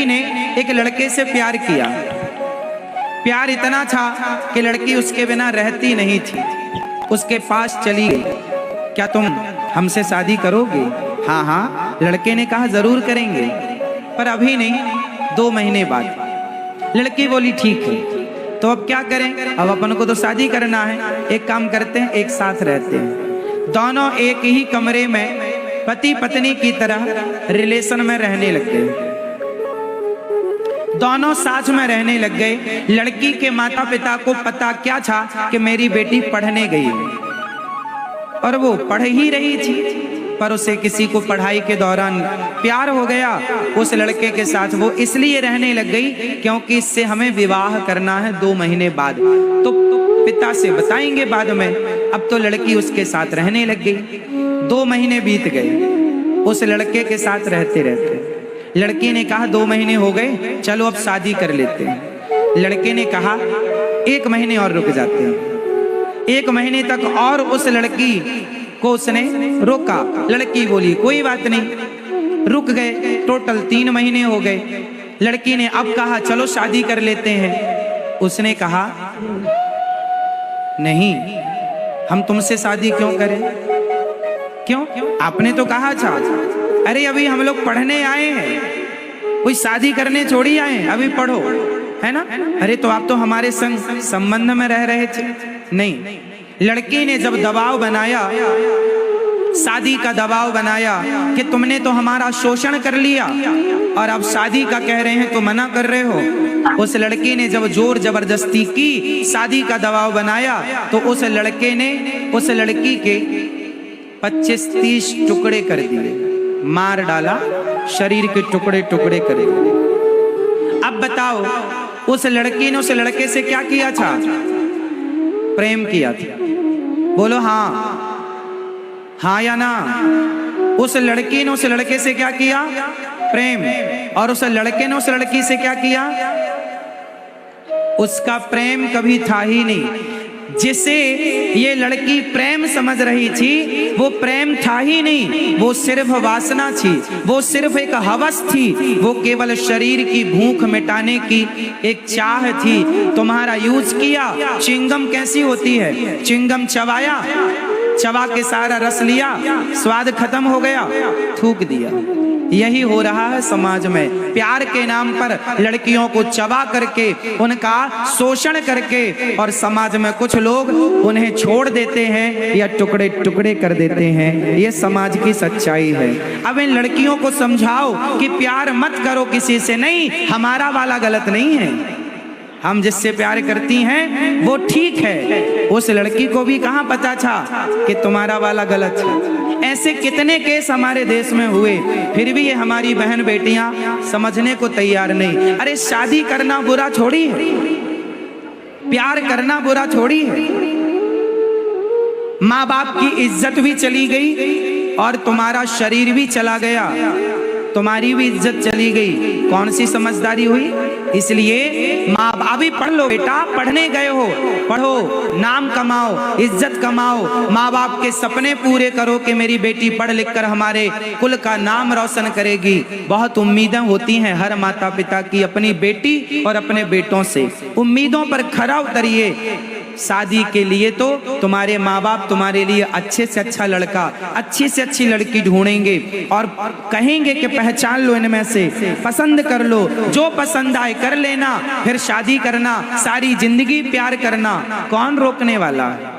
लड़की ने एक लड़के से प्यार किया। प्यार इतना था कि लड़की उसके बिना रहती नहीं थी, उसके पास चली गई। क्या तुम हमसे शादी करोगे? हाँ हाँ, लड़के ने कहा जरूर करेंगे, पर अभी नहीं, 2 महीने बाद। लड़की बोली ठीक है। तो अब क्या करें? अब अपन को तो शादी करना है। एक काम करते हैं, एक साथ रहते हैं। दोनों एक ही कमरे में पति पत्नी की तरह रिलेशन में रहने लग गए। दोनों साथ में रहने लग गए। लड़की के माता पिता को पता क्या था कि मेरी बेटी पढ़ने गई है, और वो पढ़ ही रही थी, पर उसे किसी को पढ़ाई के दौरान प्यार हो गया उस लड़के के साथ। वो इसलिए रहने लग गई क्योंकि इससे हमें विवाह करना है 2 महीने बाद, तो पिता से बताएंगे बाद में। अब तो लड़की उसके साथ रहने लग गई। 2 महीने बीत गए उस लड़के के साथ रहते रहते। लड़की ने कहा 2 महीने हो गए, चलो अब शादी कर लेते हैं। लड़के ने कहा 1 महीने और रुक जाते हैं। 1 महीने तक और उस लड़की को उसने रोका। लड़की बोली कोई बात नहीं, रुक गए। टोटल 3 महीने हो गए। लड़की ने अब कहा चलो शादी कर लेते हैं। उसने कहा नहीं, हम तुमसे शादी क्यों करें? क्यों? आपने तो कहा था। अरे अभी हम लोग पढ़ने आए हैं, कोई शादी करने थोड़ी आए, अभी पढ़ो, है ना? अरे तो आप तो हमारे संग संबंध में रह रहे थे। नहीं, लड़की ने जब दबाव बनाया, शादी का दबाव बनाया कि तुमने तो हमारा शोषण कर लिया और अब शादी का कह रहे हैं तो मना कर रहे हो। उस लड़की ने जब जोर जबरदस्ती की, शादी का दबाव बनाया, तो उस लड़के ने उस लड़की के 25-30 टुकड़े कर दिए, मार डाला, शरीर के टुकड़े टुकड़े कर दिए। अब बताओ उस लड़की ने उस लड़के से क्या किया था? प्रेम किया था। बोलो हाँ, हाँ या ना? उस लड़की ने उस लड़के से क्या किया? प्रेम। और उस लड़के ने उस लड़की से क्या किया? उसका प्रेम कभी था ही नहीं। जिसे ये लड़की प्रेम समझ रही थी वो प्रेम था ही नहीं, वो सिर्फ वासना थी, वो सिर्फ एक हवस थी, वो केवल शरीर की भूख मिटाने की एक चाह थी। तुम्हारा यूज किया। चिंगम कैसी होती है? चिंगम चबाया, चबा के सारा रस लिया, स्वाद खत्म हो गया, थूक दिया। यही हो रहा है समाज में। प्यार के नाम पर लड़कियों को चबा करके, उनका शोषण करके, और समाज में कुछ लोग उन्हें छोड़ देते हैं या टुकड़े टुकड़े कर देते हैं। ये समाज की सच्चाई है। अब इन लड़कियों को समझाओ कि प्यार मत करो किसी से। नहीं, हमारा वाला गलत नहीं है, हम जिससे प्यार करती हैं वो ठीक है। उस लड़की को भी कहाँ पता था कि तुम्हारा वाला गलत है। ऐसे कितने केस हमारे देश में हुए, फिर भी ये हमारी बहन बेटियां समझने को तैयार नहीं। अरे शादी करना बुरा थोड़ी है, प्यार करना बुरा थोड़ी है। माँ बाप की इज्जत भी चली गई और तुम्हारा शरीर भी चला गया, तुम्हारी भी इज्जत चली गई। कौन सी समझदारी हुई? इसलिए माँ बाप भी पढ़ लो बेटा, पढ़ने गए हो, पढ़ो, नाम कमाओ, इज्जत कमाओ, माँ बाप के सपने पूरे करो कि मेरी बेटी पढ़ लिख कर हमारे कुल का नाम रोशन करेगी। बहुत उम्मीदें होती हैं हर माता पिता की अपनी बेटी और अपने बेटों से। उम्मीदों पर खरा उतरिए। शादी के लिए तो तुम्हारे माँ बाप तुम्हारे लिए अच्छे से अच्छा लड़का, अच्छी से अच्छी लड़की ढूंढेंगे और कहेंगे कि पहचान लो, इनमें से पसंद कर लो, जो पसंद आए कर लेना, फिर शादी करना, सारी जिंदगी प्यार करना। कौन रोकने वाला है?